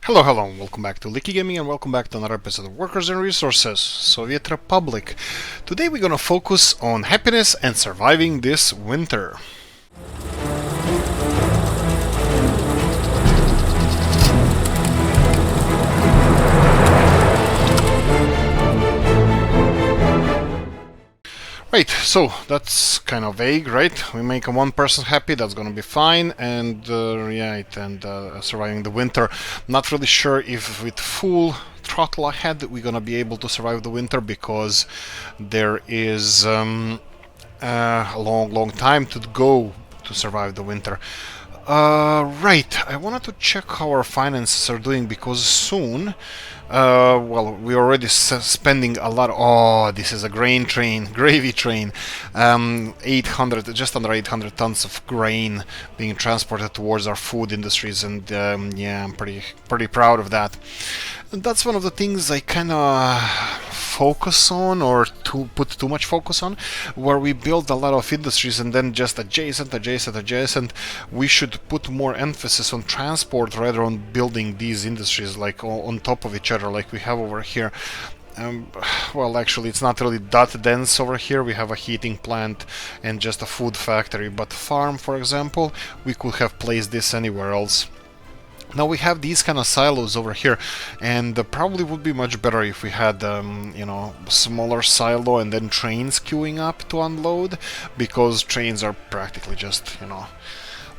Hello, hello, and welcome back to Oolykee Gaming, and welcome back to another episode of Workers and Resources, Soviet Republic. Today we're gonna focus on happiness and surviving this winter. Right, so that's kind of vague, right? We make one person happy, that's gonna be fine, and surviving the winter. Not really sure if with full throttle ahead we're gonna be able to survive the winter because there is a long time to go to survive the winter. Right, I wanted to check how our finances are doing because soon, we're already spending a lot. Oh, this is a grain train, gravy train. 800, just under 800 tons of grain being transported towards our food industries, and yeah, I'm pretty proud of that. And that's one of the things I kind of focus on, or to put too much focus on, where we build a lot of industries and then just adjacent. We should put more emphasis on transport rather on building these industries like on top of each other, like we have over here. Well, actually, it's not really that dense over here. We have a heating plant and just a food factory, but farm, for example, we could have placed this anywhere else. Now we have these kind of silos over here, and probably would be much better if we had, smaller silo and then trains queuing up to unload, because trains are practically just,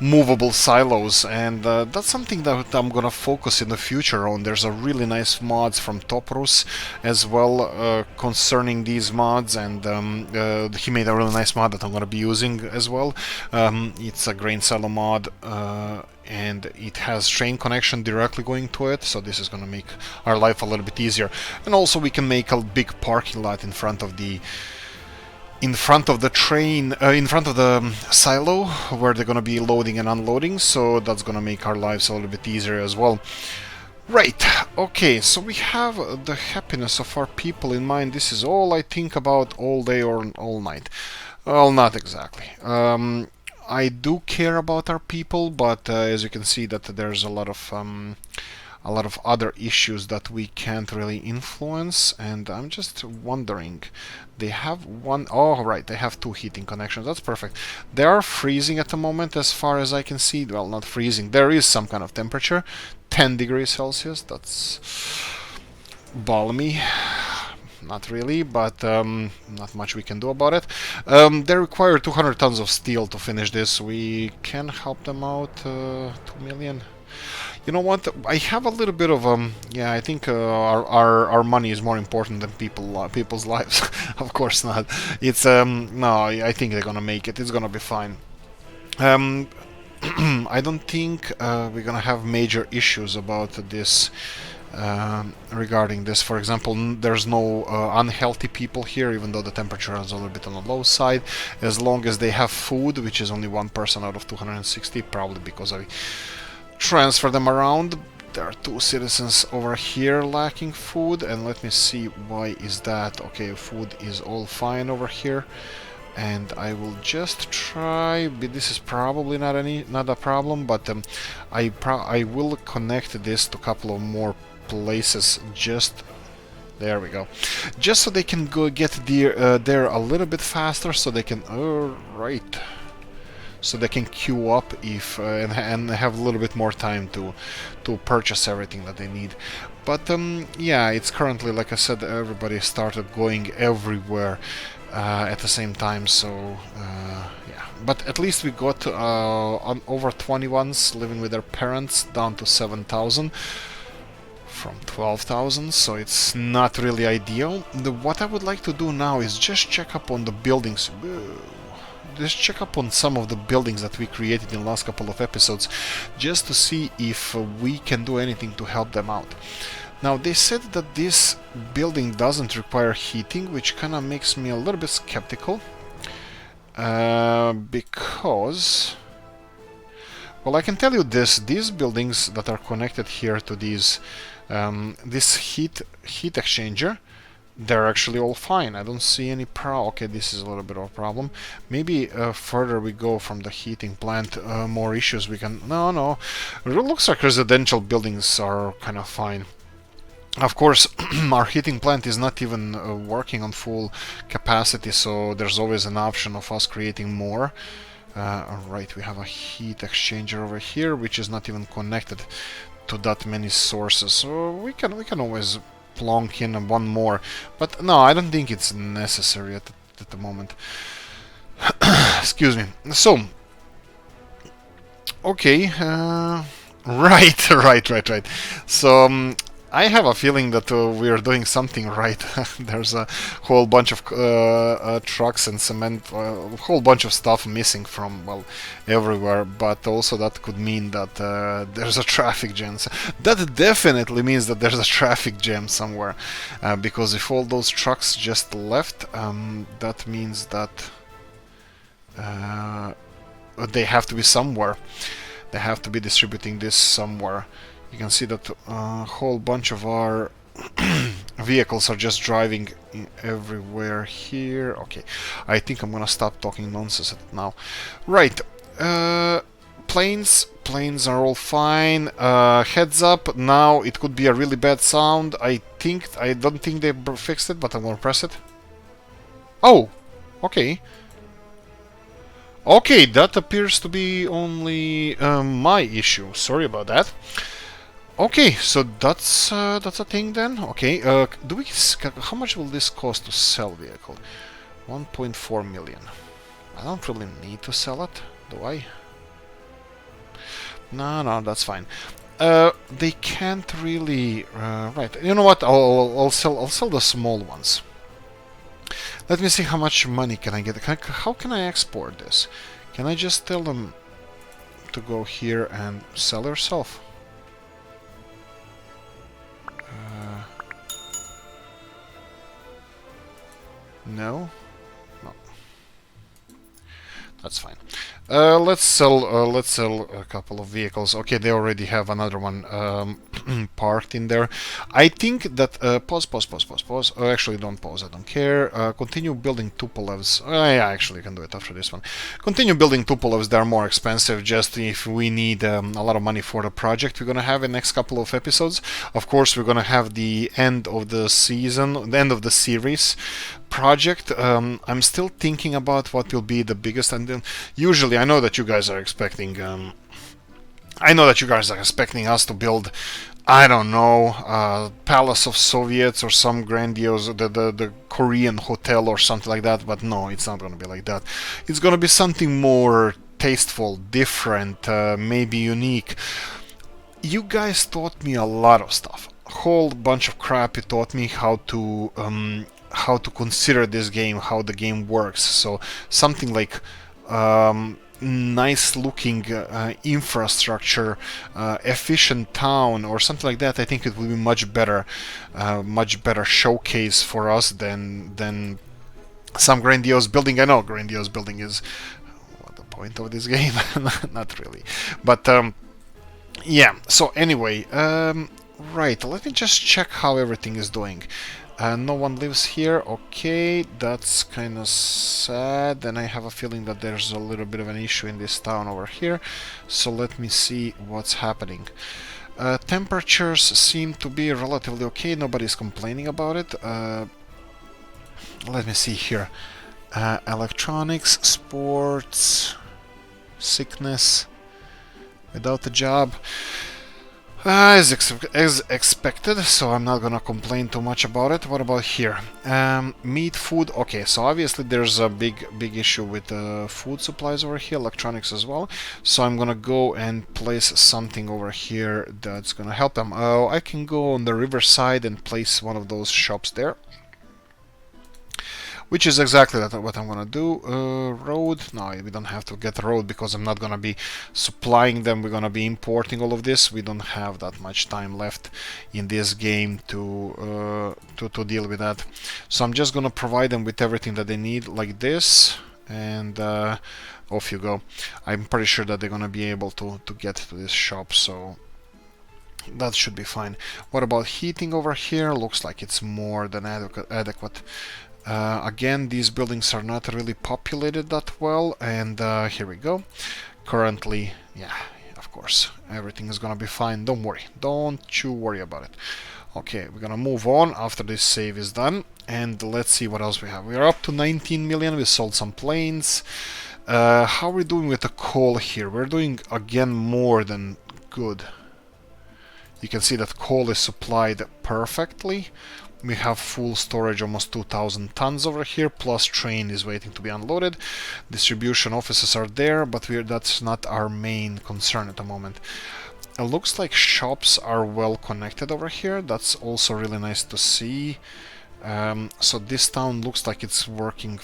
movable silos, and that's something that I'm gonna focus in the future on. There's a really nice mods from Toprus as well concerning these mods, and he made a really nice mod that I'm gonna be using as well. It's a grain silo mod, and it has train connection directly going to it, so this is gonna make our life a little bit easier. And also we can make a big parking lot in front of the train, in front of the silo, where they're gonna be loading and unloading, so that's gonna make our lives a little bit easier as well. Right, okay, so we have the happiness of our people in mind. This is all I think about all day or all night. Well, not exactly. I do care about our people, but as you can see that there's a lot of other issues that we can't really influence, and I'm just wondering, they have one, oh right, they have two heating connections, that's perfect. They are freezing at the moment as far as I can see. Well, not freezing, there is some kind of temperature, 10 degrees Celsius, that's balmy. Not really, but not much we can do about it. They require 200 tons of steel to finish this. We can help them out, 2 million. You know what? I have a little bit of yeah. I think our money is more important than people's lives. Of course not. It's no. I think they're gonna make it. It's gonna be fine. I don't think we're gonna have major issues about this. Regarding this, for example, there's no unhealthy people here, even though the temperature is a little bit on the low side. As long as they have food, which is only one person out of 260, probably because I transfer them around. There are two citizens over here lacking food, and let me see why is that. Okay, food is all fine over here, and I will just try. This is probably not a problem, but I will connect this to a couple of more places. Just there we go, just so they can go get there a little bit faster, so they can right. So they can queue up if and have a little bit more time to purchase everything that they need. But yeah, it's currently, like I said, everybody started going everywhere at the same time. So yeah, but at least we got on over 21s living with their parents down to 7,000 from 12,000, so it's not really ideal. What I would like to do now is just check up on the buildings. Just check up on some of the buildings that we created in the last couple of episodes, just to see if we can do anything to help them out. Now, they said that this building doesn't require heating, which kind of makes me a little bit skeptical, because, well, I can tell you this: these buildings that are connected here to these this heat exchanger, they're actually all fine. I don't see any okay, this is a little bit of a problem. Maybe further we go from the heating plant, more issues we can... No. It looks like residential buildings are kind of fine. Of course, our heating plant is not even working on full capacity, so there's always an option of us creating more. Alright, we have a heat exchanger over here, which is not even connected to that many sources, so we can always plonk in one more, but no, I don't think it's necessary at the moment. Excuse me. So, okay, right. So I have a feeling that we are doing something right. There's a whole bunch of trucks and cement, a whole bunch of stuff missing from, well, everywhere, but also that could mean that there's a traffic jam. That definitely means that there's a traffic jam somewhere, because if all those trucks just left, that means that they have to be somewhere. They have to be distributing this somewhere. You can see that a whole bunch of our vehicles are just driving everywhere here. Okay, I think I'm gonna stop talking nonsense now. Right, planes are all fine. Heads up, now it could be a really bad sound. I don't think they fixed it, but I'm gonna press it. Oh, okay. Okay, that appears to be only my issue. Sorry about that. Okay, so that's a thing then. Okay, do we? How much will this cost to sell vehicle? 1.4 million. I don't really need to sell it, do I? No, that's fine. They can't really. Right. You know what? I'll sell the small ones. Let me see how much money can I get. How can I export this? Can I just tell them to go here and sell yourself? No? No. That's fine. Let's sell a couple of vehicles. Okay, they already have another one parked in there. I think that pause. Actually, don't pause. I don't care. Continue building Tupolevs. Yeah, actually, you can do it after this one. Continue building Tupolevs. They're more expensive. Just if we need a lot of money for the project we're gonna have in the next couple of episodes. Of course, we're gonna have the end of the season, the end of the series project. I'm still thinking about what will be the biggest, and then usually I know that you guys are expecting us to build, I don't know, Palace of Soviets or some grandiose, the Korean hotel or something like that, but no, it's not gonna be like that. It's gonna be something more tasteful, different, maybe unique. You guys taught me a lot of stuff, a whole bunch of crap. You taught me how to consider this game, how the game works. So something like nice looking infrastructure, efficient town, or something like that. I think it will be much better showcase for us than some grandiose building. I know grandiose building is the point of this game. Not really, but yeah. So anyway, right, let me just check how everything is doing. No one lives here. Okay, that's kind of sad. And I have a feeling that there's a little bit of an issue in this town over here. So let me see what's happening. Temperatures seem to be relatively okay. Nobody's complaining about it. Let me see here. Electronics, sports, sickness, without a job. As expected, so I'm not gonna complain too much about it. What about here? Meat, food. Okay, so obviously there's a big issue with food supplies over here, electronics as well. So I'm gonna go and place something over here that's gonna help them. I can go on the riverside and place one of those shops there, which is exactly what I'm gonna do. Road, no, we don't have to get a road because I'm not gonna be supplying them. We're gonna be importing all of this. We don't have that much time left in this game to deal with that. So I'm just gonna provide them with everything that they need, like this, and off you go. I'm pretty sure that they're gonna be able to get to this shop. So That should be fine. What about heating over here? Looks like it's more than adequate. Again, these buildings are not really populated that well, and here we go. Currently, yeah, of course, everything is gonna be fine. Don't worry. Don't you worry about it. Okay, we're gonna move on after this save is done, and let's see what else we have. We are up to 19 million. We sold some planes. How are we doing with the coal here? We're doing again more than good. You can see that coal is supplied perfectly. We have full storage, almost 2,000 tons over here, plus train is waiting to be unloaded. Distribution offices are there, but that's not our main concern at the moment. It looks like shops are well connected over here. That's also really nice to see. So this town looks like it's working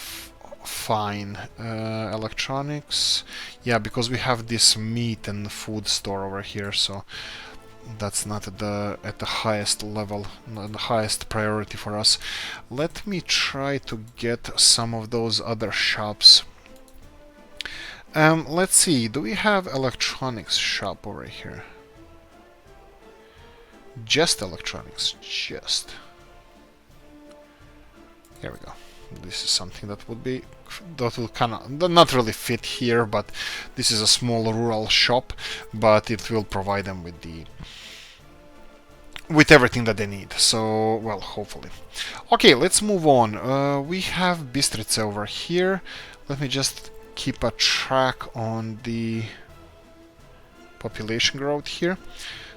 fine. Electronics, yeah, because we have this meat and food store over here, so that's not at the highest level, not the highest priority for us. Let me try to get some of those other shops. Let's see, do we have electronics shop over here? Just electronics, just. Here we go. This is something that will kind of not really fit here, but this is a small rural shop, but it will provide them with everything that they need. So, well, hopefully. Okay, let's move on. We have Bistrica over here. Let me just keep a track on the population growth here.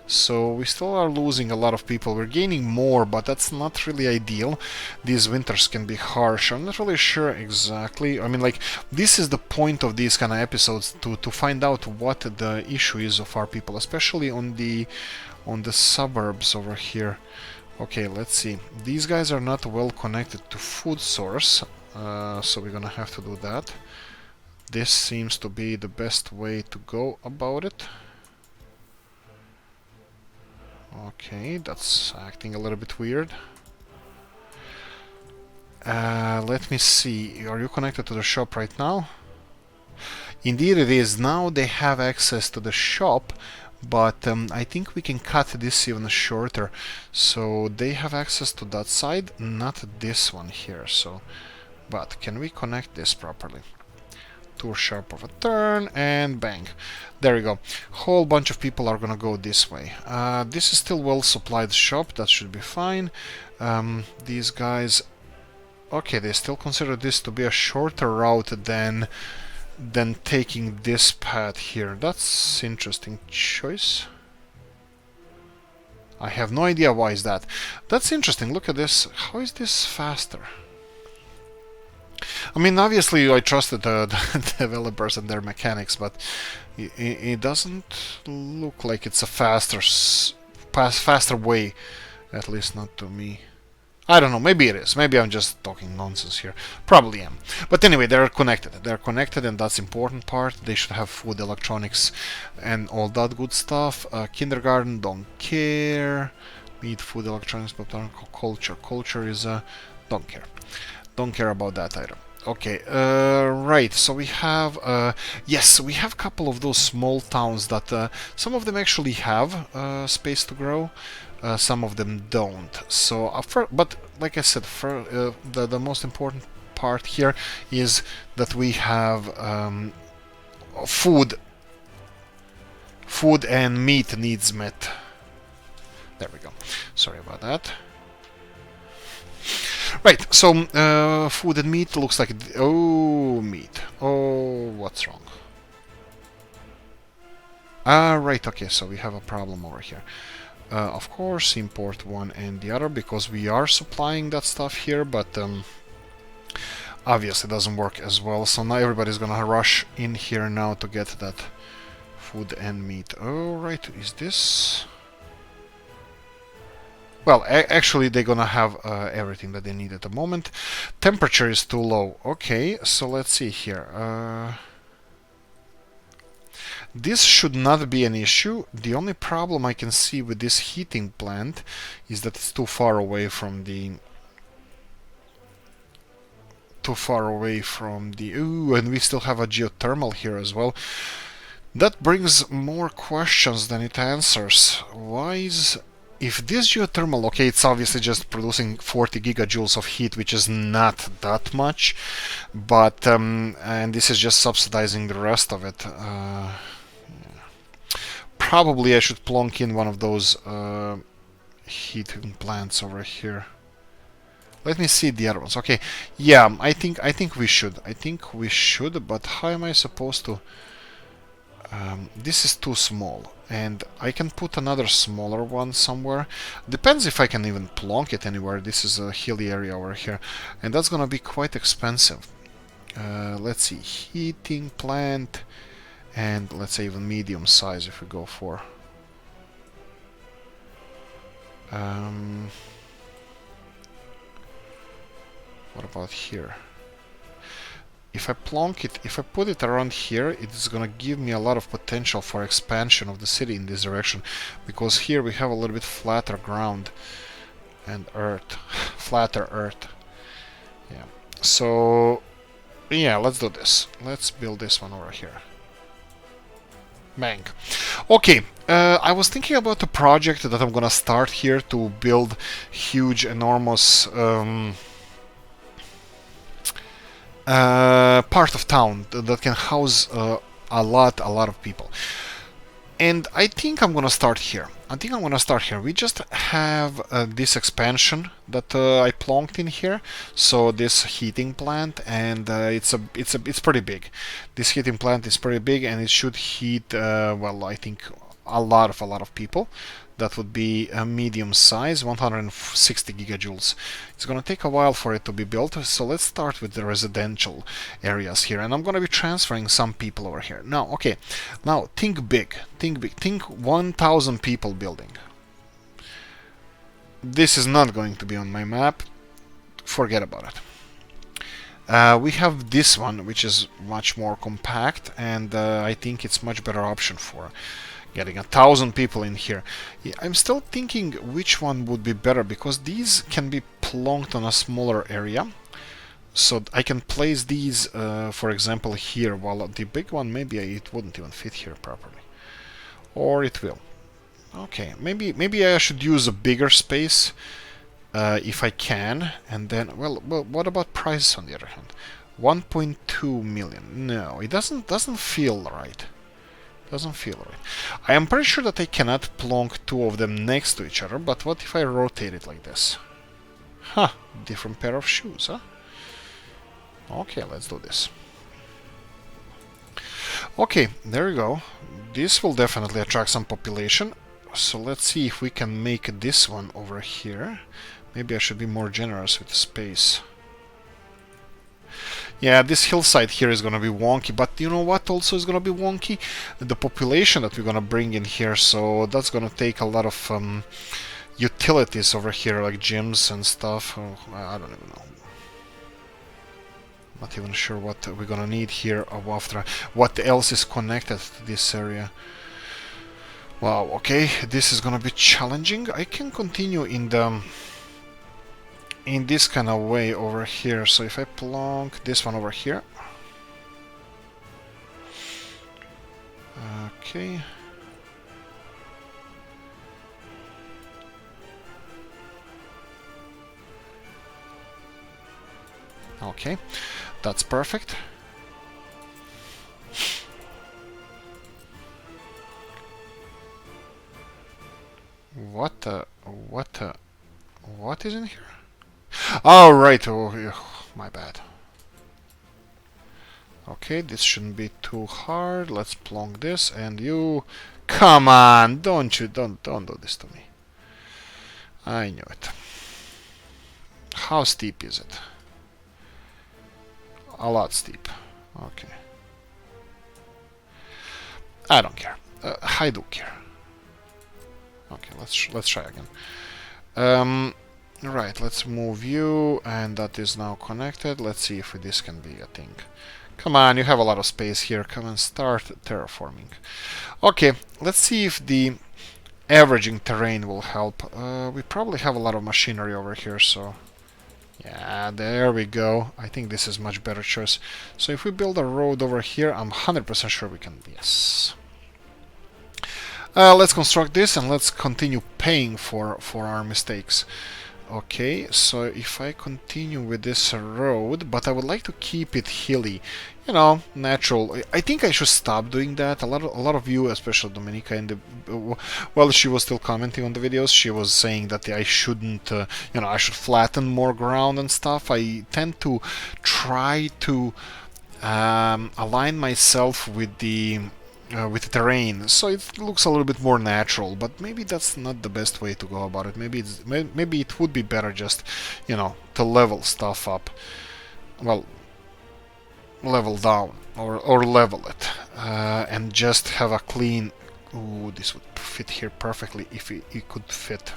So we still are losing a lot of people. We're gaining more, but that's not really ideal. These winters can be harsh. I'm not really sure exactly. I mean, like, this is the point of these kind of episodes, to find out what the issue is of our people, especially on the suburbs over here. Okay, let's see. These guys are not well connected to food source, so we're gonna have to do that. This seems to be the best way to go about it. Okay, that's acting a little bit weird. Let me see. Are you connected to the shop right now? Indeed it is. Now they have access to the shop, but I think we can cut this even shorter. So they have access to that side, not this one here. So, but can we connect this properly? Too sharp of a turn, and bang. There we go. Whole bunch of people are gonna go this way. This is still well supplied shop, that should be fine. These guys, okay, they still consider this to be a shorter route than taking this path here. That's interesting choice. I have no idea why is that. That's interesting. Look at this. How is this faster? I mean, obviously I trusted the developers and their mechanics, but it doesn't look like it's a faster way, at least not to me. I don't know, maybe it is. Maybe I'm just talking nonsense here. Probably am. But anyway, they're connected. They're connected, and that's the important part. They should have food, electronics, and all that good stuff. Kindergarten, don't care. Meat, food, electronics, but culture. Culture is don't care. Don't care about that either. Okay, right, so we have, yes, we have a couple of those small towns that some of them actually have space to grow, some of them don't. So, but like I said, the most important part here is that we have food and meat needs met. There we go. Sorry about that. Right, so food and meat looks like... Oh, meat. Oh, what's wrong? Right, okay, so we have a problem over here. Of course, import one and the other, because we are supplying that stuff here, but obviously it doesn't work as well. So now everybody's gonna rush in here now to get that food and meat. Oh, right, is this... Well, actually they're gonna have everything that they need at the moment. Temperature is too low. Okay, so let's see here. This should not be an issue. The only problem I can see with this heating plant is that it's too far away from the... Ooh, and we still have a geothermal here as well. That brings more questions than it answers. Why is... If this geothermal, okay, it's obviously just producing 40 gigajoules of heat, which is not that much, but, and this is just subsidizing the rest of it. Probably I should plonk in one of those heating plants over here. Let me see the other ones. Okay, yeah, I think we should. I think we should, but how am I supposed to... this is too small, and I can put another smaller one somewhere. Depends if I can even plonk it anywhere. This is a hilly area over here, and that's gonna be quite expensive. Let's see, heating plant, and let's say even medium size if we go for. What about here? If I plonk it, if I put it around here, it's gonna give me a lot of potential for expansion of the city in this direction, because here we have a little bit flatter ground and earth, flatter earth. Yeah. So, yeah, let's do this. Let's build this one over here. Bang. Okay, I was thinking about a project that I'm gonna start here to build huge, enormous part of town that can house a lot of people. And I think I'm gonna start here. We just have this expansion that I plonked in here. So this heating plant, and it's pretty big. This heating plant is pretty big, and it should heat well, I think a lot of people. That would be a medium size, 160 gigajoules. It's gonna take a while for it to be built, so let's start with the residential areas here, and I'm gonna be transferring some people over here. Now, okay, now think big, think 1,000 people building. This is not going to be on my map, forget about it. We have this one, which is much more compact, and I think it's much better option for getting 1,000 people in here. Yeah, I'm still thinking which one would be better, because these can be plonked on a smaller area. So I can place these, for example, here, while the big one, maybe it wouldn't even fit here properly. Or it will. Okay, maybe I should use a bigger space if I can, and then, well, what about price on the other hand? 1.2 million. No, it doesn't feel right. Doesn't feel right. I am pretty sure that I cannot plonk two of them next to each other, but what if I rotate it like this? Huh, different pair of shoes, huh? Okay, let's do this. Okay, there we go. This will definitely attract some population. So let's see if we can make this one over here. Maybe I should be more generous with space. Yeah, this hillside here is gonna be wonky, but you know what also is gonna be wonky? The population that we're gonna bring in here, so that's gonna take a lot of utilities over here, like gyms and stuff. Oh, I don't even know. Not even sure what we're gonna need here after. What else is connected to this area? Wow, okay, this is gonna be challenging. I can continue in this kind of way over here. So if I plonk this one over here, okay, okay, that's perfect. What is in here? Oh, right. Oh, my bad. Okay, this shouldn't be too hard. Let's plonk this, and you... Come on! Don't do this to me. I knew it. How steep is it? A lot steep. Okay. I don't care. I do care. Okay, let's try again. Right, let's move you, and that is now connected. Let's see if this can be a thing. Come on, you have a lot of space here. Come and start terraforming. Okay, let's see if the averaging terrain will help. We probably have a lot of machinery over here, so... Yeah, there we go. I think this is much better choice. So if we build a road over here, I'm 100% sure we can... Yes. Let's construct this and let's continue paying for our mistakes. Okay, so if I continue with this road, but I would like to keep it hilly, you know, natural. I think I should stop doing that. A lot of you, especially Dominica, in the well, she was still commenting on the videos. She was saying that I shouldn't, you know, I should flatten more ground and stuff. I tend to try to align myself with the terrain, so it looks a little bit more natural. But maybe that's not the best way to go about it. Maybe it would be better just, you know, to level stuff up. Well, level down or level it, and just have a clean. Ooh, this would fit here perfectly if it could fit.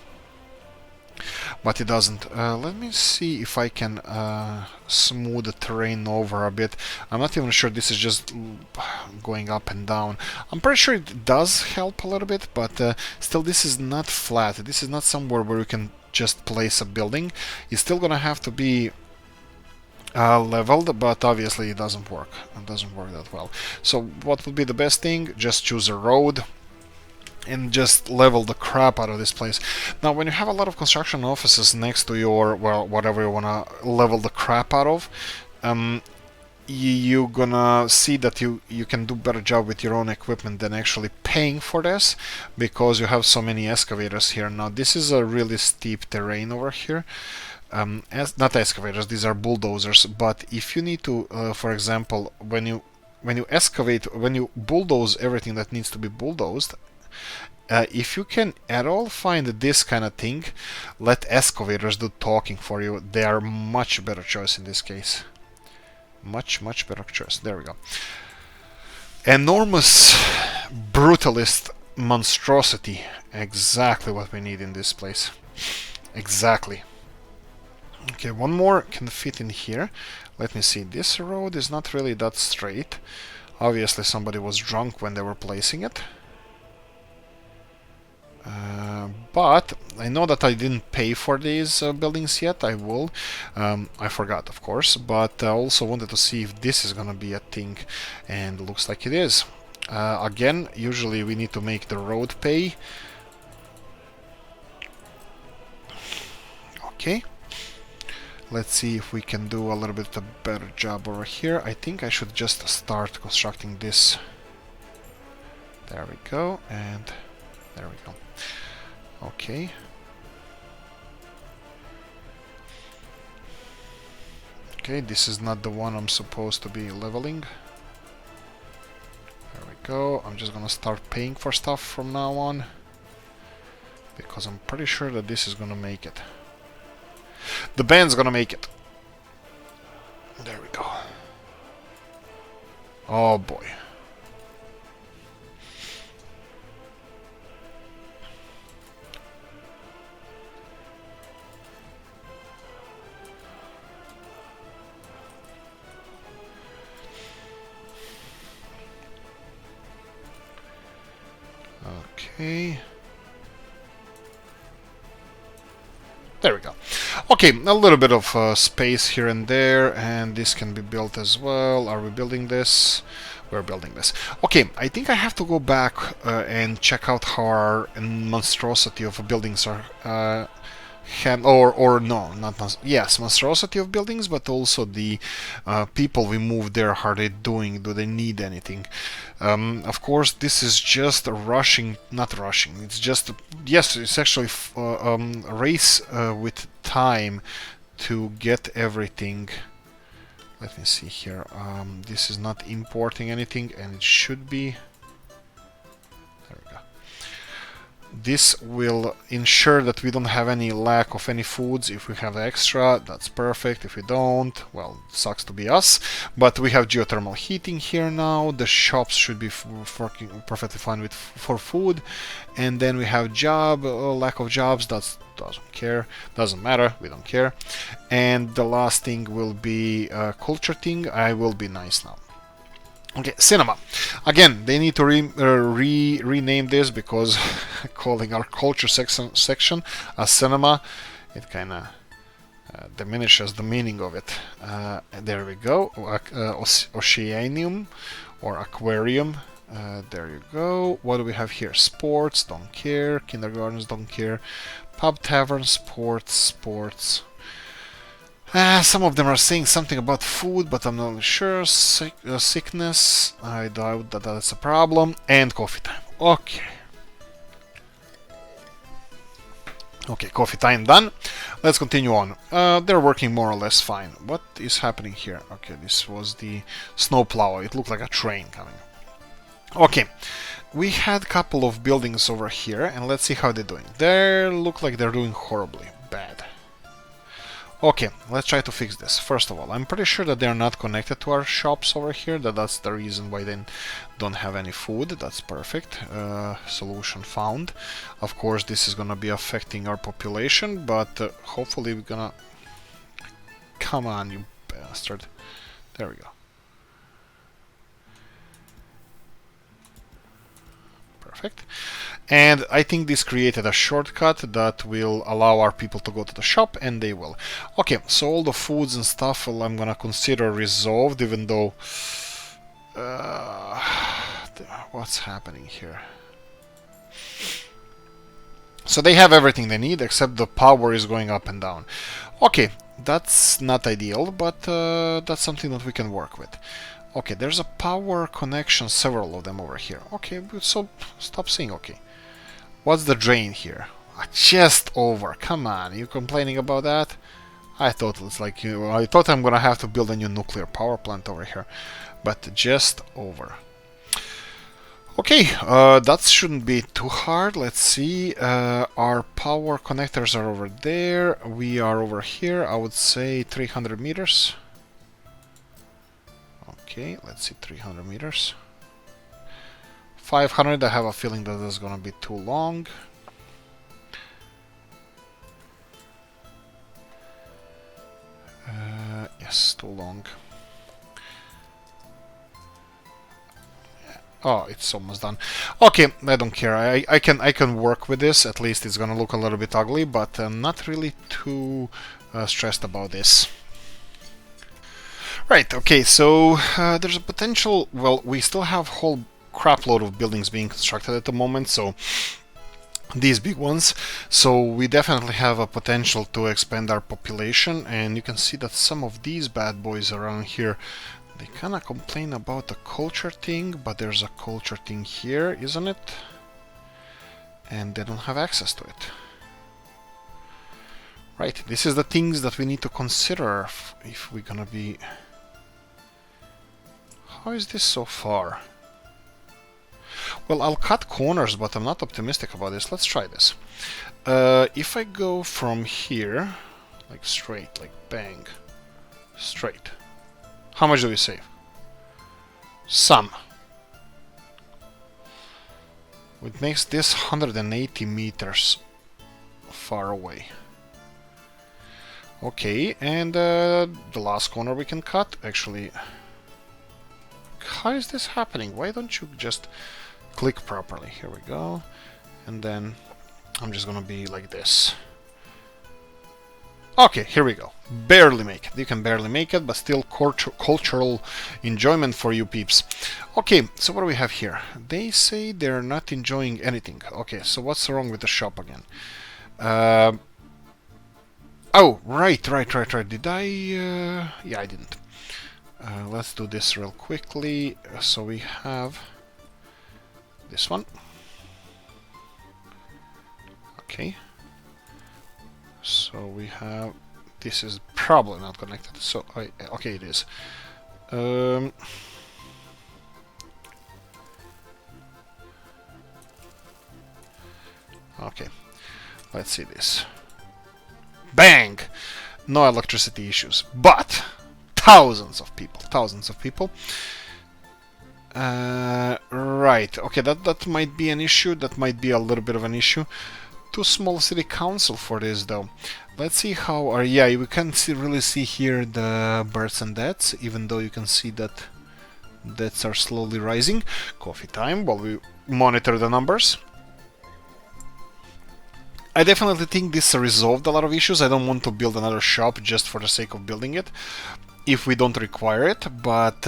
But it doesn't. Let me see if I can smooth the terrain over a bit. I'm not even sure this is just going up and down. I'm pretty sure it does help a little bit, but still this is not flat. This is not somewhere where you can just place a building. It's still gonna have to be leveled, but obviously it doesn't work. It doesn't work that well. So what would be the best thing? Just choose a road and just level the crap out of this place. Now, when you have a lot of construction offices next to your, well, whatever you wanna level the crap out of, you're gonna see that you can do better job with your own equipment than actually paying for this, because you have so many excavators here. Now, this is a really steep terrain over here. Not excavators, these are bulldozers. But if you need to, for example, when you excavate, when you bulldoze everything that needs to be bulldozed, if you can at all find this kind of thing, let excavators do talking for you. They are much better choice in this case. Much better choice. There we go. Enormous brutalist monstrosity. Exactly what we need in this place. Exactly. Okay, one more can fit in here. Let me see. This road is not really that straight. Obviously somebody was drunk when they were placing it. But I know that I didn't pay for these buildings yet. I will. I forgot, of course, but I also wanted to see if this is gonna be a thing, and looks like it is. Again, usually we need to make the road pay. Okay. Let's see if we can do a little bit of a better job over here. I think I should just start constructing this. There we go, and there we go. Okay. Okay, this is not the one I'm supposed to be leveling. There we go. I'm just gonna start paying for stuff from now on, because I'm pretty sure that this is gonna make it. The band's gonna make it. There we go. Oh boy. Okay. There we go. Okay, a little bit of space here and there, and this can be built as well. Are we building this? We're building this. Okay, I think I have to go back and check out how our monstrosity of buildings are or no, not yes, monstrosity of buildings, but also the people we moved there. How are they doing? Do they need anything? Of course, this is just rushing, not rushing. It's just, yes, it's actually a race with time to get everything. Let me see here. This is not importing anything, and it should be. There we go. This will ensure that we don't have any lack of any foods. If we have extra, that's perfect. If we don't, well, sucks to be us. But we have geothermal heating here now. The shops should be working perfectly fine with for food. And then we have lack of jobs. That doesn't matter. We don't care. And the last thing will be culture thing. I will be nice now. Okay, cinema. Again, they need to rename this, because calling our culture section a cinema, it kind of diminishes the meaning of it. There we go. Oceanium or aquarium. There you go. What do we have here? Sports, don't care. Kindergartens, don't care. Pub, tavern, sports. Some of them are saying something about food, but I'm not really sure. Sickness, I doubt that that's a problem. And coffee time. Okay. Okay, coffee time done. Let's continue on. They're working more or less fine. What is happening here? Okay, this was the snowplow. It looked like a train coming. Okay, we had a couple of buildings over here, and let's see how they're doing. They look like they're doing horribly bad. Okay, let's try to fix this. First of all, I'm pretty sure that they're not connected to our shops over here. That's the reason why they don't have any food. That's perfect. Solution found. Of course, this is gonna be affecting our population, but hopefully we're gonna... Come on, you bastard. There we go. Perfect. And I think this created a shortcut that will allow our people to go to the shop, and they will. Okay, so all the foods and stuff I'm gonna consider resolved, even though... what's happening here? So they have everything they need, except the power is going up and down. Okay, that's not ideal, but that's something that we can work with. Okay, there's a power connection, several of them over here. Okay, so stop saying okay. What's the drain here? Just over. Come on, you complaining about that? I thought it's like I thought I'm gonna have to build a new nuclear power plant over here, but just over. Okay, that shouldn't be too hard. Let's see. Our power connectors are over there. We are over here. I would say 300 meters. Okay, let's see, 300 meters. 500, I have a feeling that is gonna be too long. Yes, too long. Oh, it's almost done. Okay, I don't care. I can work with this. At least it's gonna look a little bit ugly, but I'm not really too stressed about this. Right, okay, so there's a potential... Well, we still have a whole crapload of buildings being constructed at the moment, so... These big ones. So we definitely have a potential to expand our population, and you can see that some of these bad boys around here, they kind of complain about the culture thing, but there's a culture thing here, isn't it? And they don't have access to it. Right, this is the things that we need to consider if we're gonna be... How is this so far? Well, I'll cut corners, but I'm not optimistic about this. Let's try this. If I go from here, like straight, like bang, straight, how much do we save? Some. It makes this 180 meters far away. Okay, and the last corner we can cut, actually... How is this happening? Why don't you just click properly? Here we go. And then I'm just gonna be like this. Okay, here we go. Barely make it. You can barely make it, but still cultural enjoyment for you peeps. Okay, so what do we have here? They say they're not enjoying anything. Okay, so what's wrong with the shop again? Oh, right. Did I... Yeah, I didn't. Let's do this real quickly. So we have this one. Okay. So we have... This is probably not connected. So, okay, it is. Okay. Let's see this. Bang! No electricity issues. But... Thousands of people. Right, okay, that might be an issue, that might be a little bit of an issue. Too small city council for this, though. Let's see how, yeah, we can really see here the births and deaths, even though you can see that deaths are slowly rising. Coffee time, while we monitor the numbers. I definitely think this resolved a lot of issues. I don't want to build another shop just for the sake of building it, if we don't require it, but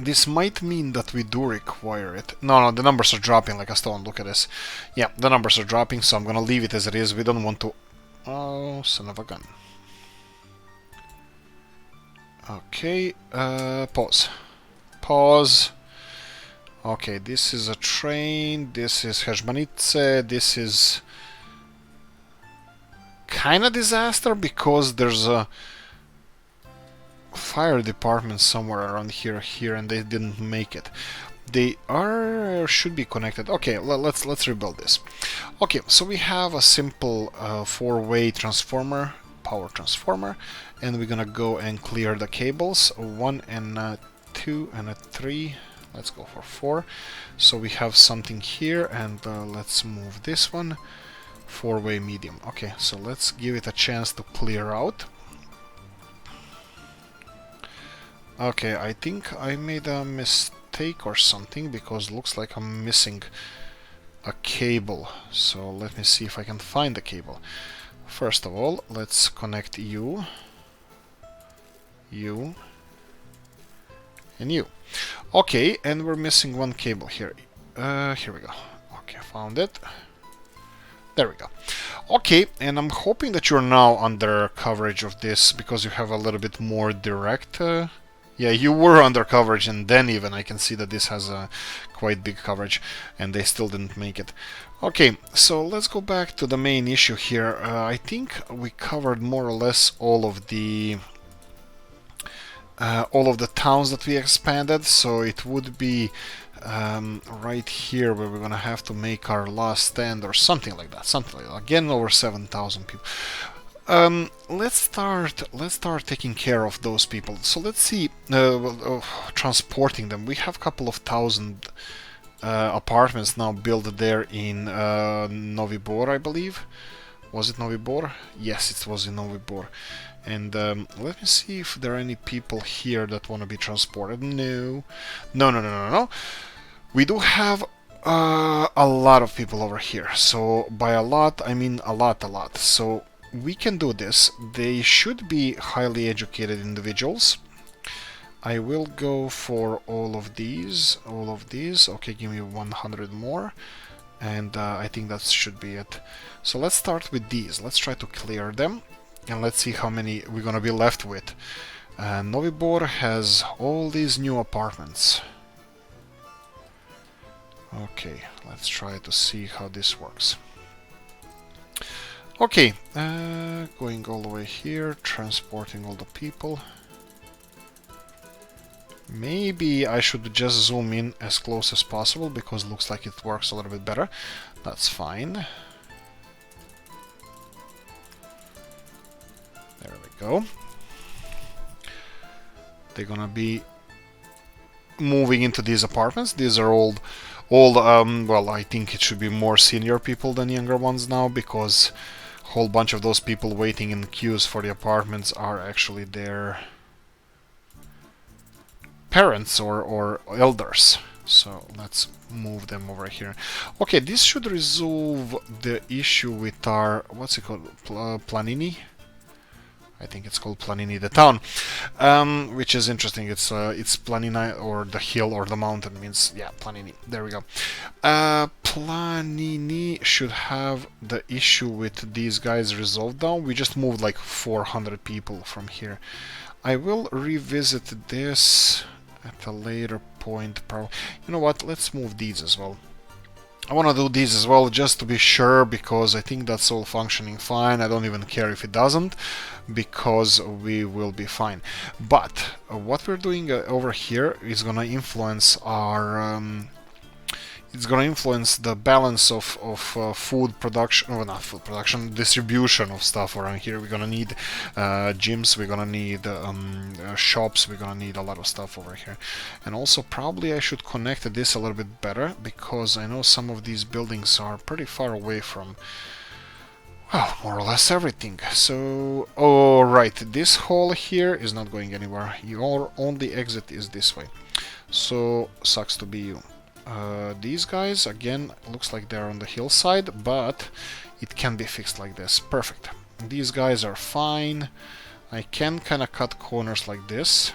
This might mean that we do require it. No, the numbers are dropping like a stone. Look at this. Yeah, the numbers are dropping, so I'm gonna leave it as it is. We don't want to... Oh, son of a gun. Okay, pause. Pause. Okay, this is a train, this is Hezhmanitze, this is... kinda disaster because there's a fire department somewhere around here, and they didn't make it. They should be connected. Okay, let's rebuild this. Okay, so we have a simple four-way transformer, power transformer, and we're gonna go and clear the cables. 1 and 2 and 3. Let's go for 4. So we have something here, and let's move this one. Four-way medium. Okay, so let's give it a chance to clear out. Okay, I think I made a mistake or something, because it looks like I'm missing a cable. So let me see if I can find the cable. First of all, let's connect you, and you. Okay, and we're missing one cable here. Here we go. Okay, found it. There we go. Okay, and I'm hoping that you're now under coverage of this, because you have a little bit more direct... yeah, you were under coverage, and then even I can see that this has a quite big coverage, and they still didn't make it. Okay, so let's go back to the main issue here. I think we covered more or less all of the towns that we expanded, so it would be right here where we're gonna have to make our last stand or something like that. Again, over 7,000 people. Let's start taking care of those people. So let's see, transporting them. We have a couple of thousand apartments now built there in Novi Bor, I believe. Was it Novi Bor? Yes, it was in Novi Bor. And let me see if there are any people here that want to be transported. No. We do have a lot of people over here. So by a lot, I mean a lot. So we can do this. They should be highly educated individuals. I will go for all of these. Okay, give me 100 more. And I think that should be it. So let's start with these. Let's try to clear them. And let's see how many we're gonna be left with. Novi Bor has all these new apartments. Okay, let's try to see how this works. Okay, going all the way here, transporting all the people. Maybe I should just zoom in as close as possible, because it looks like it works a little bit better. That's fine. There we go. They're gonna be moving into these apartments. These are old, well, I think it should be more senior people than younger ones now, because a whole bunch of those people waiting in queues for the apartments are actually their parents or elders. So let's move them over here. Okay, this should resolve the issue with our, what's it called, Planini? I think it's called Planini, the town, which is interesting. It's Planina, or the hill, or the mountain means, yeah, Planini. There we go. Planini should have the issue with these guys resolved now. We just moved like 400 people from here. I will revisit this at a later point, probably. You know what? Let's move these as well. I want to do these as well, just to be sure, because I think that's all functioning fine. I don't even care if it doesn't, because we will be fine. But what we're doing over here is gonna influence our it's gonna influence the balance of food production, well, not food production, distribution of stuff around here. We're gonna need gyms, we're gonna need shops, we're gonna need a lot of stuff over here. And also probably I should connect this a little bit better, because I know some of these buildings are pretty far away from, well, more or less everything. So, oh right, this hole here is not going anywhere. Your only exit is this way. So, sucks to be you. These guys, again, looks like they're on the hillside, but it can be fixed like this. Perfect. These guys are fine. I can kind of cut corners like this.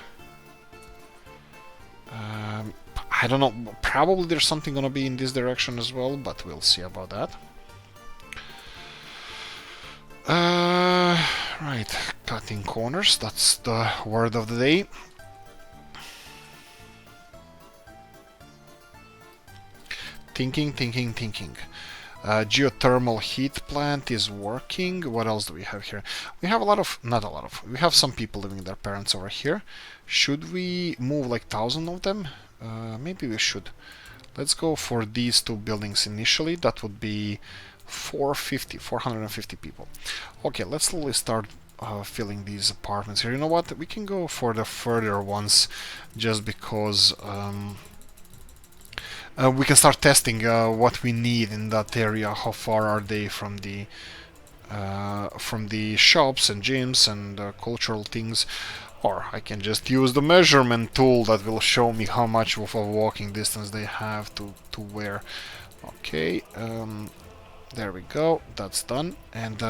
Um, I don't know, probably there's something gonna be in this direction as well, but we'll see about that. Right, cutting corners, that's the word of the day. Thinking. Geothermal heat plant is working. What else do we have here? We have a lot of, not a lot of, we have some people living with their parents over here. Should we move like 1,000 of them? Maybe we should. Let's go for these two buildings initially. That would be 450 people. Okay, let's slowly start filling these apartments here. You know what? We can go for the further ones just because we can start testing what we need in that area. How far are they from the shops and gyms and cultural things? Or I can just use the measurement tool that will show me how much of a walking distance they have to where. Okay, there we go, that's done. And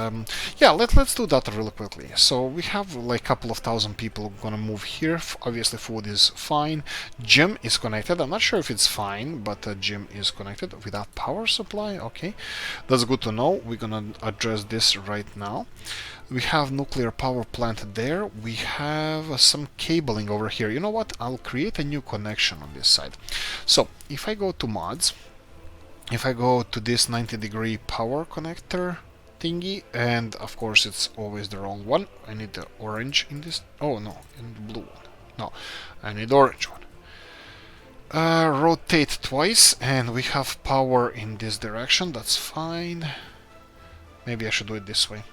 yeah, let's do that really quickly. So we have like a couple of thousand people gonna move here. Obviously food is fine. Gym is connected. I'm not sure if it's fine, but gym is connected without power supply. Okay, that's good to know. We're gonna address this right now. We have nuclear power plant there. We have some cabling over here. You know what? I'll create a new connection on this side. So if I go to mods, if I go to this 90-degree power connector thingy, and of course it's always the wrong one. I need the orange in this. Oh no, in the blue one. No, I need the orange one. Rotate twice, and we have power in this direction. That's fine. Maybe I should do it this way.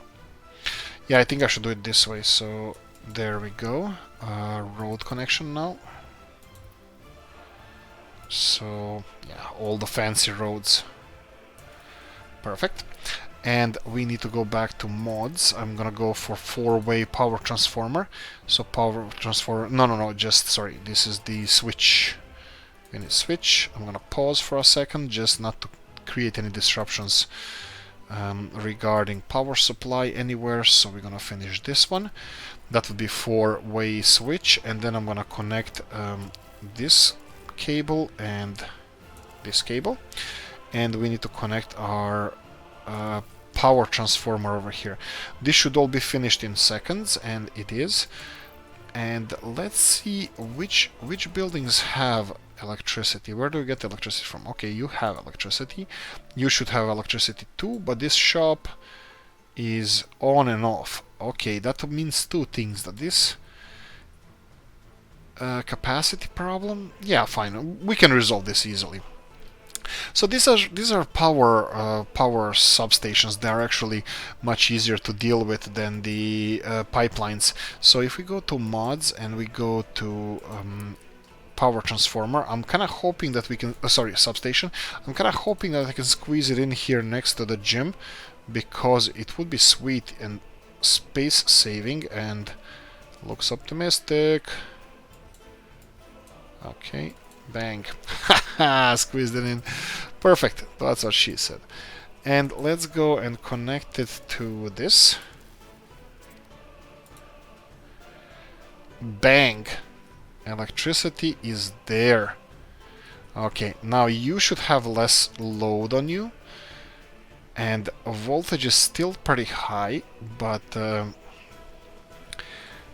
Yeah, I think I should do it this way. So there we go. Road connection now. So yeah, all the fancy roads. Perfect. And we need to go back to mods. I'm gonna go for 4-way power transformer. So power transformer. No. Just sorry. This is the switch. We need switch. I'm gonna pause for a second, just not to create any disruptions regarding power supply anywhere. So we're gonna finish this one. That would be 4-way switch, and then I'm gonna connect this cable and this cable, and we need to connect our power transformer over here. This should all be finished in seconds, and it is. And let's see which buildings have electricity. Where do we get electricity from? Okay, you have electricity. You should have electricity too, but this shop is on and off. Okay, that means two things. That this capacity problem, yeah, fine, we can resolve this easily. So these are power substations. They are actually much easier to deal with than the pipelines. So if we go to mods and we go to power transformer, I'm kind of hoping that we can substation. I'm kind of hoping that I can squeeze it in here next to the gym, because it would be sweet and space saving, and looks optimistic. Okay, bang. Haha, squeezed it in. Perfect, that's what she said. And let's go and connect it to this. Bang! Electricity is there. Okay, now you should have less load on you. And voltage is still pretty high, but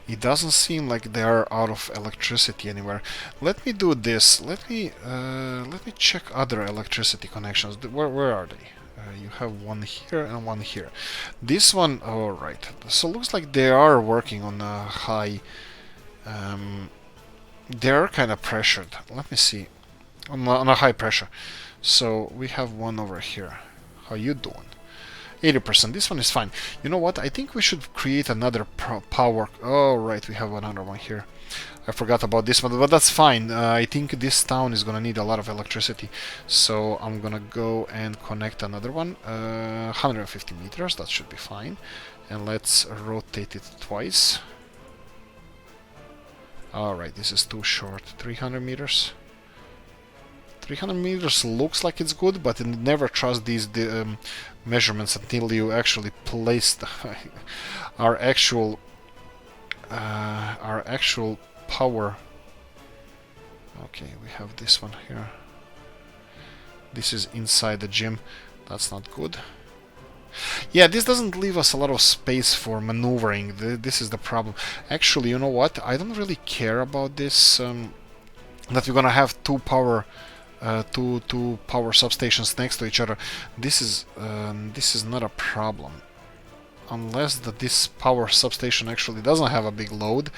it doesn't seem like they are out of electricity anywhere. Let me do this. Let me check other electricity connections. Where are they? You have one here and one here. This one, oh right. So it looks like they are working on a high. They are kind of pressured. Let me see. On a high pressure. So we have one over here. How you doing? 80%. This one is fine. You know what? I think we should create another power. Oh, right. We have another one here. I forgot about this one, but that's fine. I think this town is gonna need a lot of electricity. So I'm gonna go and connect another one. 150 meters. That should be fine. And let's rotate it twice. Alright, this is too short. 300 meters. 300 meters looks like it's good, but never trust these measurements until you actually place our actual power Okay, we have this one here. This is inside the gym. That's not good. Yeah, this doesn't leave us a lot of space for maneuvering. This is the problem. Actually, you know what? I don't really care about this. That we're gonna have two power substations next to each other. This is not a problem, unless this power substation actually doesn't have a big load.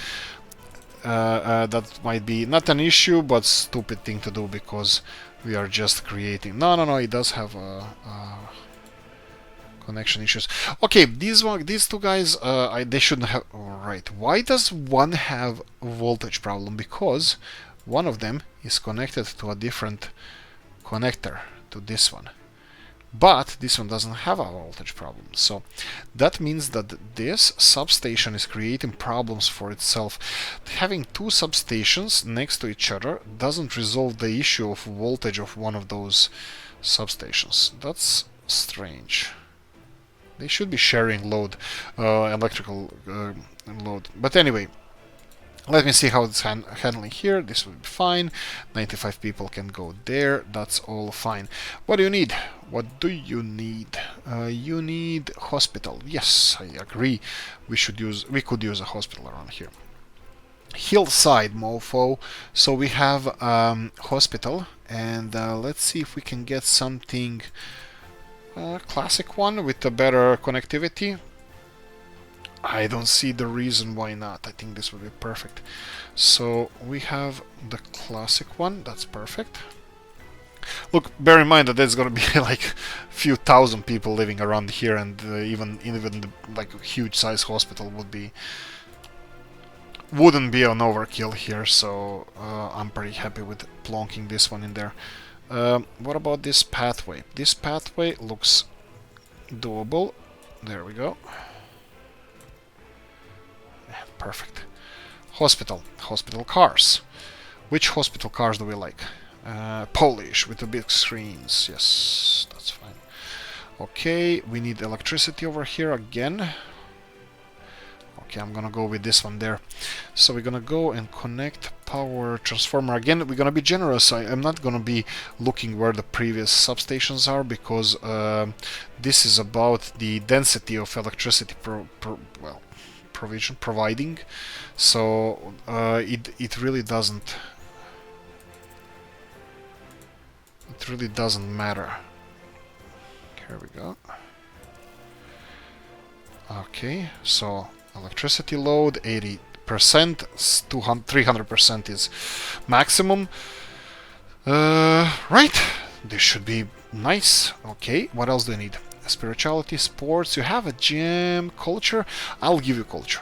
That might be not an issue, but stupid thing to do because we are just creating. No, it does have connection issues. Okay, these two guys, they shouldn't have. Right? Why does one have a voltage problem? Because one of them is connected to a different connector to this one, but this one doesn't have a voltage problem. So that means that this substation is creating problems for itself. Having two substations next to each other doesn't resolve the issue of voltage of one of those substations. That's strange. They should be sharing load, electrical load. But anyway, let me see how it's handling here. This will be fine. 95 people can go there. That's all fine. What do you need? What do you need? You need hospital. Yes, I agree. We could use a hospital around here. Hillside, mofo. So we have hospital, and let's see if we can get something classic one with a better connectivity. I don't see the reason why not. I think this would be perfect. So we have the classic one. That's perfect. Look, bear in mind that there's gonna be like a few thousand people living around here, and even the, like a huge size hospital wouldn't be an overkill here. So I'm pretty happy with plonking this one in there. What about this pathway? This pathway looks doable. There we go. Perfect. Hospital cars. Which hospital cars do we like? Polish with the big screens. Yes, that's fine. Okay, we need electricity over here again. Okay, I'm gonna go with this one there. So we're gonna go and connect power transformer again. We're gonna be generous. I'm not gonna be looking where the previous substations are, because this is about the density of electricity providing. So it really doesn't matter. Here we go. Okay, so electricity load 80%, 300% is maximum. Right, this should be nice. Okay, what else do you need? Spirituality, sports. You have a gym, culture. I'll give you culture.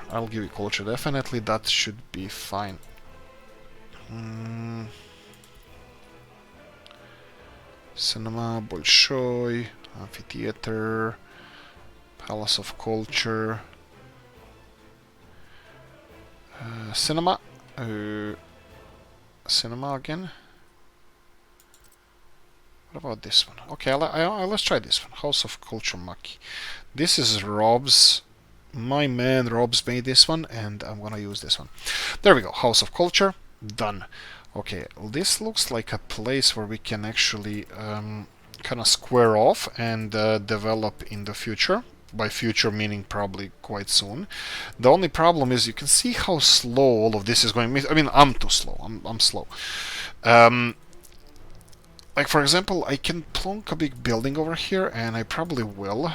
Definitely, that should be fine. Cinema, Bolshoi, amphitheater, Palace of Culture, cinema. Cinema again. What about this one? Okay, let's try this one. House of Culture Maki. This is Rob's. My man Rob's made this one, and I'm gonna use this one. There we go. House of Culture. Done. Okay, this looks like a place where we can actually kind of square off and develop in the future. By future meaning probably quite soon. The only problem is you can see how slow all of this is going. I mean, I'm too slow. I'm slow. Like, for example, I can plonk a big building over here, and I probably will.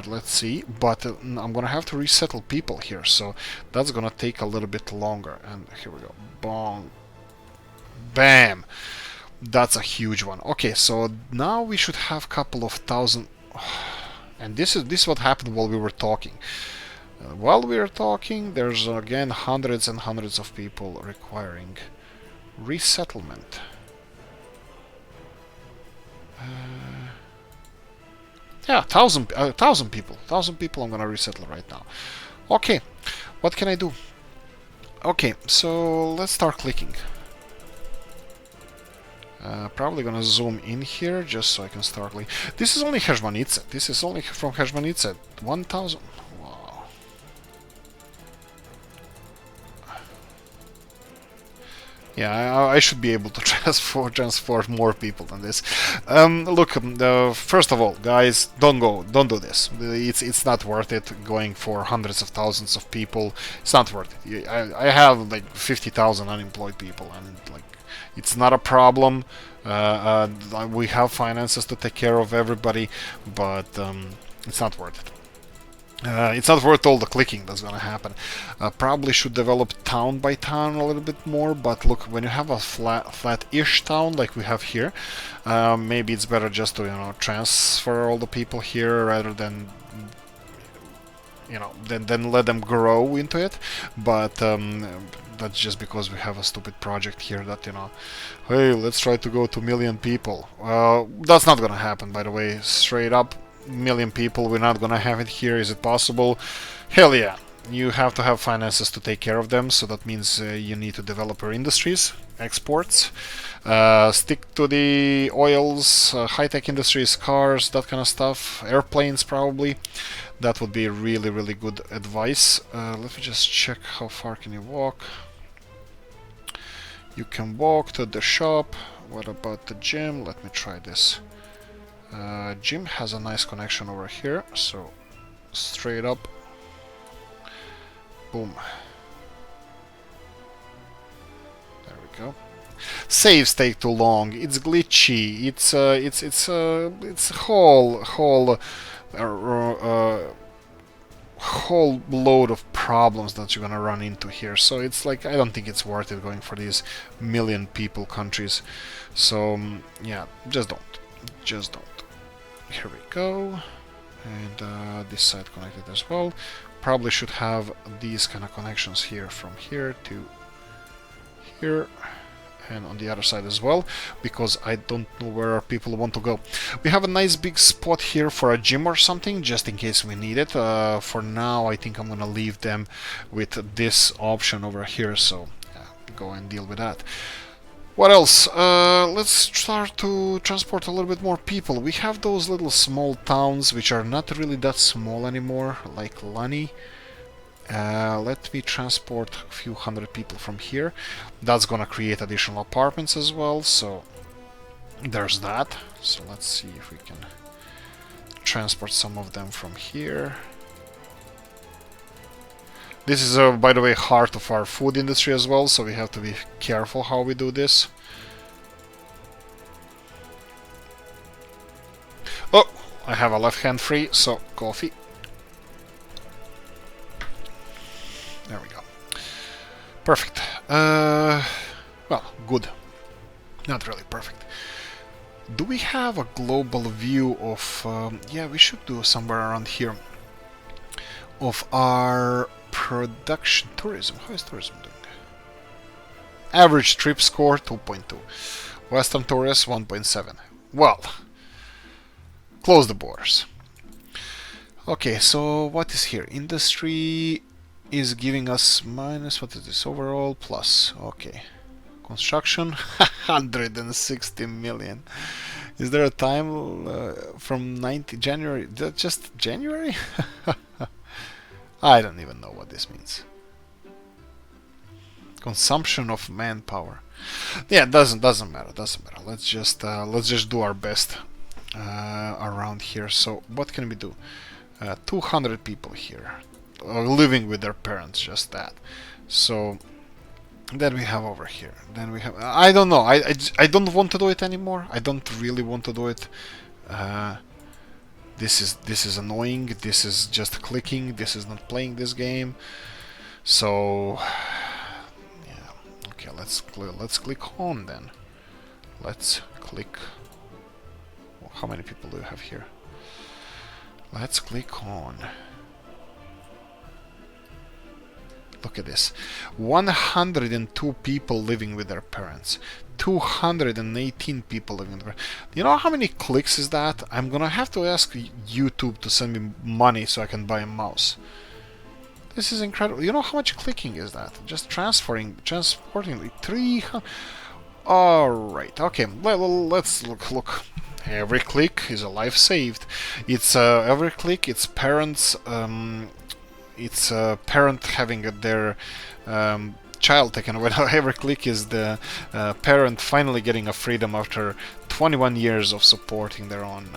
Let's see. But I'm gonna have to resettle people here, so that's gonna take a little bit longer. And here we go. Bong. Bam! That's a huge one. Okay, so now we should have a couple of thousand... And this is what happened while we were talking. While we were talking, there's again hundreds and hundreds of people requiring resettlement. Yeah, 1,000 people. 1,000 people I'm gonna resettle right now. Okay, what can I do? Okay, so let's start clicking. Probably gonna zoom in here just so I can start clicking. This is only Hezhmanitsa. This is only from Hezhmanitsa. 1,000. Wow. Yeah, I should be able to transport more people than this. Look, first of all, guys, don't do this. It's not worth it going for hundreds of thousands of people. It's not worth it. I have like 50,000 unemployed people, and like it's not a problem. We have finances to take care of everybody, but it's not worth it. It's not worth all the clicking that's gonna happen. Probably should develop town by town a little bit more, but look, when you have a flat-ish town like we have here, maybe it's better just to transfer all the people here rather than then let them grow into it. But that's just because we have a stupid project here that hey, let's try to go to 1,000,000 people. That's not gonna happen, by the way, straight up. 1,000,000 people, we're not gonna have it here. Is it possible? Hell yeah. You have to have finances to take care of them, so that means you need to develop your industries, exports, stick to the oils, high-tech industries, cars, that kind of stuff, airplanes probably. That would be really, really good advice. Let me just check how far can you walk. You can walk to the shop. What about the gym? Let me try this. Gym has a nice connection over here, so straight up, boom. There we go. Saves take too long. It's glitchy. It's whole load of problems that you're gonna run into here. So it's like I don't think it's worth it going for these 1,000,000 people countries. So yeah, just don't. Here we go, and this side connected as well. Probably should have these kind of connections here, from here to here, and on the other side as well, because I don't know where our people want to go. We have a nice big spot here for a gym or something, just in case we need it. For now, I think I'm gonna leave them with this option over here, so yeah, go and deal with that. What else? Let's start to transport a little bit more people. We have those little small towns which are not really that small anymore, like Lani. Let me transport a few hundred people from here. That's gonna create additional apartments as well, so there's that. So let's see if we can transport some of them from here. This is, by the way, heart of our food industry as well, so we have to be careful how we do this. Oh, I have a left hand free, so coffee. There we go. Perfect. Well, good. Not really perfect. Do we have a global view of... yeah, we should do somewhere around here. Of our... production. Tourism. How is tourism doing? Average trip score 2.2. Western tourists 1.7. Well, close the borders. Okay, so what is here? Industry is giving us minus, what is this? Overall plus. Okay. Construction 160 million. Is there a time from 90 January? Just January? I don't even know what this means. Consumption of manpower. Yeah, doesn't matter. Let's just do our best around here. So what can we do? 200 people here, living with their parents. Just that. So then we have over here. Then we have. I don't know. I don't want to do it anymore. I don't really want to do it. This is annoying. This is just clicking. This is not playing this game. So yeah, okay. Let's click on then. Let's click. Well, how many people do you have here? Let's click on. Look at this. 102 people living with their parents. 218 people living there. You know how many clicks is that? I'm gonna have to ask YouTube to send me money so I can buy a mouse. This is incredible. You know how much clicking is that? Just transporting like 300. Alright, okay. Well, let's look. Every click is a life saved. It's every click, it's parents. It's a parent having their child taken away. Every click is the parent finally getting a freedom after 21 years of supporting their own,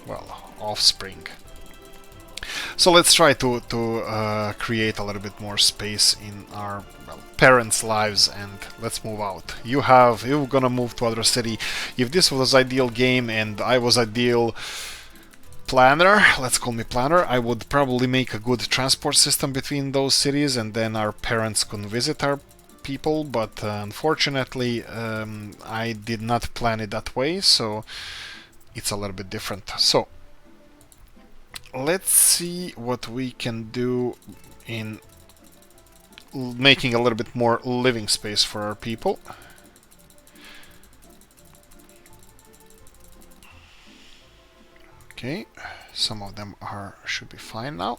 well, offspring. So let's try to create a little bit more space in our parents' lives, and let's move out. You're gonna move to other city. If this was ideal game and I was ideal planner, let's call me planner, I would probably make a good transport system between those cities, and then our parents could visit our people, but unfortunately I did not plan it that way, so it's a little bit different. So let's see what we can do in making a little bit more living space for our people. Okay, some of them should be fine now.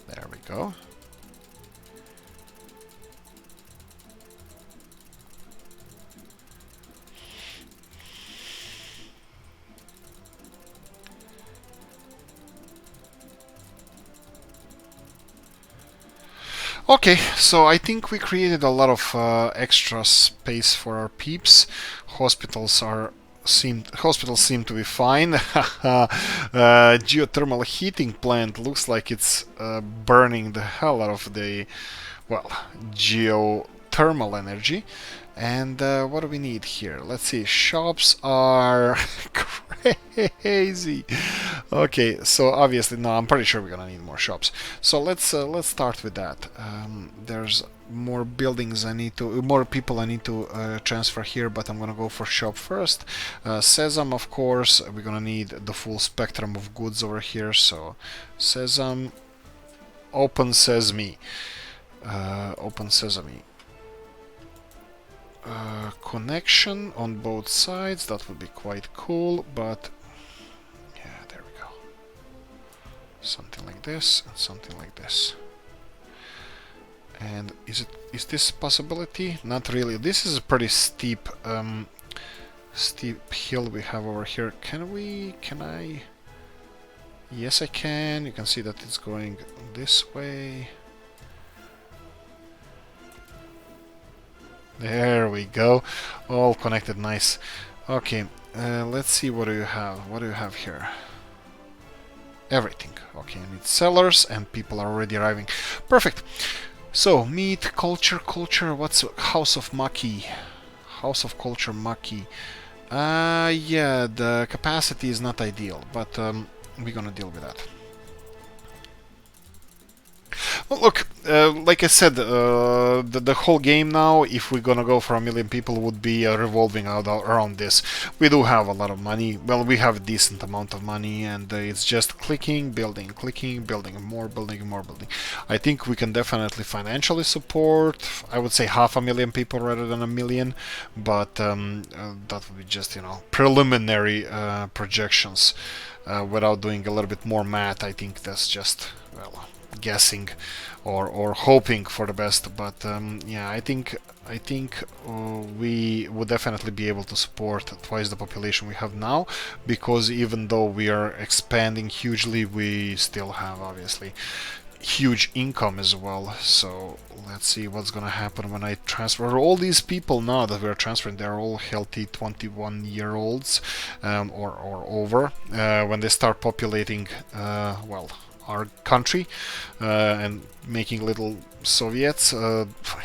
There we go. Okay, so I think we created a lot of extra space for our peeps. Hospitals seem to be fine. Geothermal heating plant looks like it's burning the hell out of the, well, geothermal energy. And what do we need here? Let's see. Shops are crazy. Okay, so obviously, no, I'm pretty sure we're gonna need more shops. So let's start with that. There's more buildings more people I need to transfer here, but I'm gonna go for shop first. Sesame, of course, we're gonna need the full spectrum of goods over here. So Sesame, open sesame, open sesame. Connection on both sides, that would be quite cool, but yeah, there we go. Something like this and something like this. And is this a possibility? Not really. This is a pretty steep steep hill we have over here. Can I? Yes, I can. You can see that it's going this way. There we go, all connected, nice. Okay, let's see, what do you have? What do you have here? Everything. Okay, I need sellers, and people are already arriving. Perfect. So, meat, culture, what's House of Maki? House of Culture Maki. Yeah, the capacity is not ideal, but we're gonna deal with that. Well, look, like I said, the whole game now, if we're gonna go for 1,000,000 people, would be revolving around this. We do have a lot of money. Well, we have a decent amount of money, and it's just clicking, building, more building, more building. I think we can definitely financially support, I would say 500,000 people rather than 1,000,000, but that would be just, you know, preliminary projections. Without doing a little bit more math, I think that's just, well, guessing or hoping for the best, but yeah, I think we would definitely be able to support twice the population we have now, because even though we are expanding hugely, we still have obviously huge income as well. So let's see what's gonna happen when I transfer all these people. Now that we're transferring, they're all healthy 21-year-olds or over. When they start populating, well, our country and making little Soviets,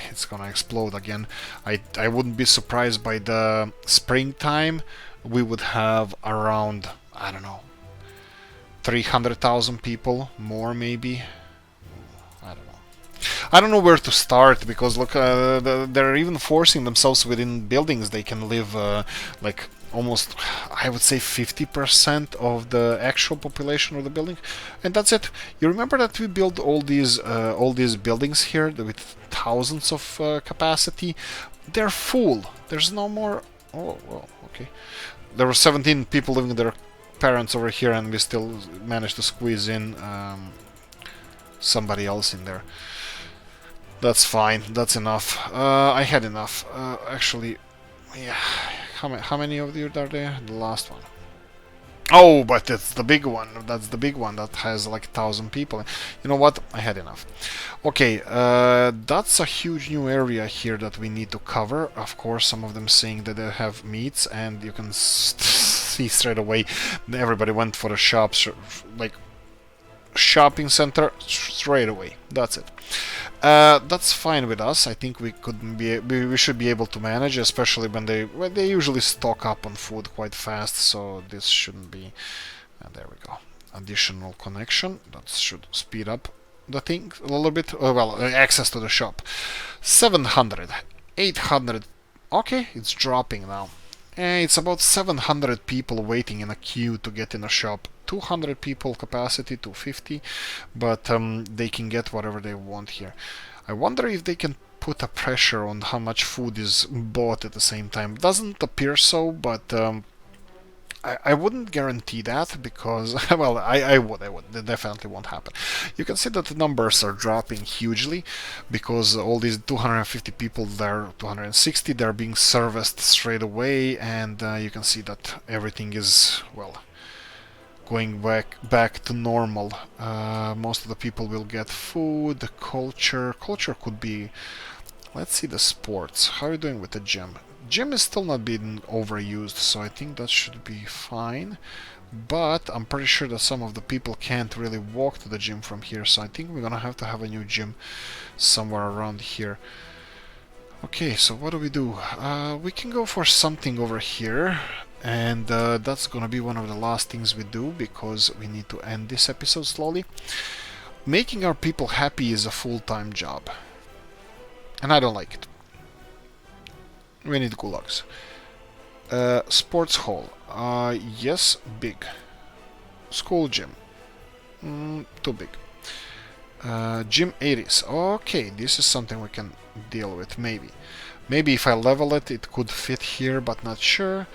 it's gonna explode again. I wouldn't be surprised by the springtime we would have around, I don't know, 300,000 people, more maybe. I don't know where to start, because look, they're even forcing themselves within buildings. They can live like almost, I would say, 50% of the actual population of the building, and that's it. You remember that we built all these buildings here with thousands of capacity? They're full. There's no more. Oh, well, okay. There were 17 people living with their parents over here, and we still managed to squeeze in somebody else in there. That's fine. That's enough. I had enough. Actually, yeah, How many of you are there? The last one. Oh, but it's the big one. That's the big one that has like 1,000 people. You know what? I had enough. Okay, that's a huge new area here that we need to cover. Of course, some of them saying that they have meats, and you can see straight away everybody went for the shops, like shopping center straight away. That's it. That's fine with us. I think we should be able to manage, especially when they usually stock up on food quite fast. So this shouldn't be. There we go. Additional connection that should speed up the thing a little bit. Well, access to the shop. 700, 800. Okay, it's dropping now. It's about 700 people waiting in a queue to get in a shop. 200 people capacity, 250, but they can get whatever they want here. I wonder if they can put a pressure on how much food is bought at the same time. Doesn't appear so, but I wouldn't guarantee that because, well, I would. That definitely won't happen. You can see that the numbers are dropping hugely because all these 250 people, they're 260, they're being serviced straight away, and you can see that everything is, well, going back to normal. Most of the people will get food. The culture could be. Let's see the sports. How are you doing with the gym? Gym is still not being overused, so I think that should be fine. But I'm pretty sure that some of the people can't really walk to the gym from here, so I think we're gonna have to have a new gym somewhere around here. Okay, so what do? We can go for something over here. And that's gonna be one of the last things we do, because we need to end this episode slowly. Making our people happy is a full-time job, and I don't like it. We need gulags. Sports hall. Yes, big. School gym. Too big. Gym 80s. Okay, this is something we can deal with, maybe. Maybe if I level it, it could fit here, but not sure.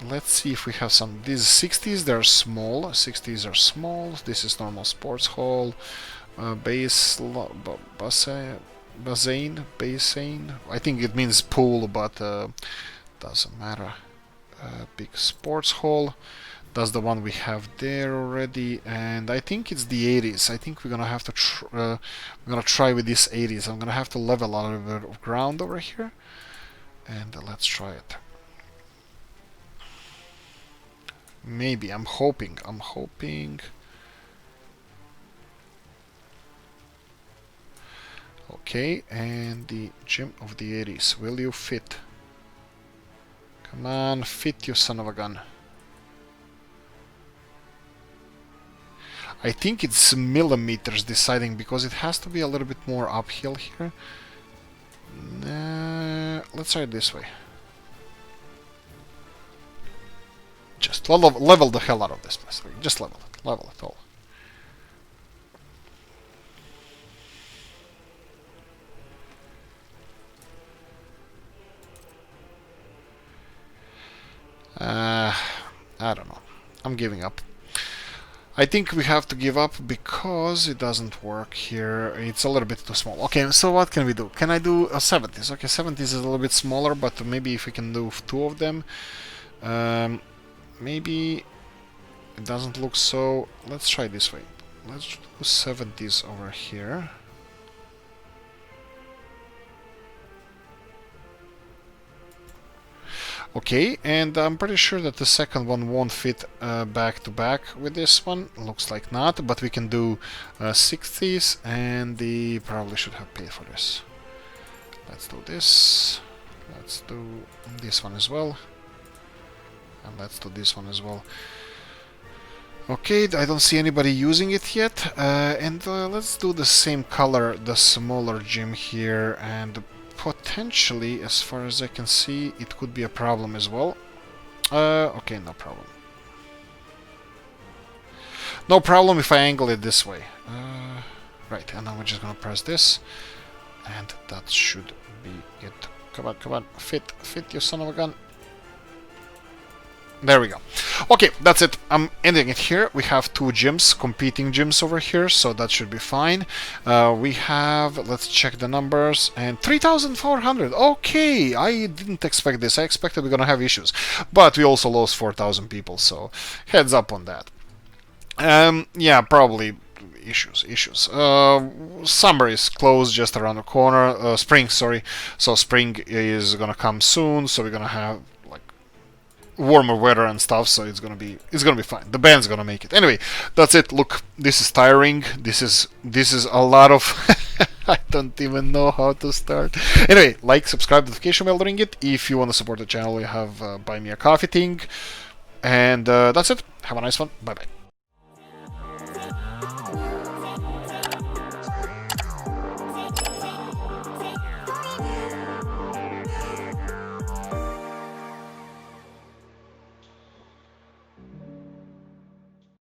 Let's see if we have some. These 60s, they're small. 60s are small. This is normal sports hall. Basin. I think it means pool, but doesn't matter. Big sports hall. That's the one we have there already, and I think it's the 80s. I think we're gonna have to. We're gonna try with this 80s. I'm gonna have to level a little bit of ground over here, and let's try it. Maybe. I'm hoping. Okay, and the gym of the 80s. Will you fit? Come on, fit, you son of a gun. I think it's millimeters deciding, because it has to be a little bit more uphill here. Let's try it this way. Just level the hell out of this place. Just level it all. I don't know. I'm giving up. I think we have to give up because it doesn't work here. It's a little bit too small. Okay, so what can we do? Can I do a 70s? Okay, 70s is a little bit smaller, but maybe if we can do 2 of them. Maybe it doesn't look so. Let's try this way. Let's do 70s over here. Okay, and I'm pretty sure that the second one won't fit back to back with this one. Looks like not, but we can do 60s, and they probably should have paid for this. Let's do this. Let's do this one as well. And let's do this one as well. Okay, I don't see anybody using it yet. And let's do the same color, the smaller gym here, and potentially, as far as I can see, it could be a problem as well. Okay, no problem. No problem if I angle it this way. Right, and now we're just gonna press this, and that should be it. Come on, fit, you son of a gun. There we go. Okay, that's it. I'm ending it here. We have 2 gyms, competing gyms over here, so that should be fine. We have, let's check the numbers, and 3,400. Okay, I didn't expect this. I expected we're gonna have issues, but we also lost 4,000 people, so heads up on that. Yeah, probably issues. Summer is close, just around the corner. Spring, sorry. So spring is gonna come soon. So we're gonna have like warmer weather and stuff. So it's gonna be fine. The band's gonna make it. Anyway, that's it. Look, this is tiring. This is a lot of. I don't even know how to start. Anyway, like, subscribe, notification bell, ring it. If you want to support the channel, you have buy me a coffee thing. And that's it. Have a nice one. Bye bye.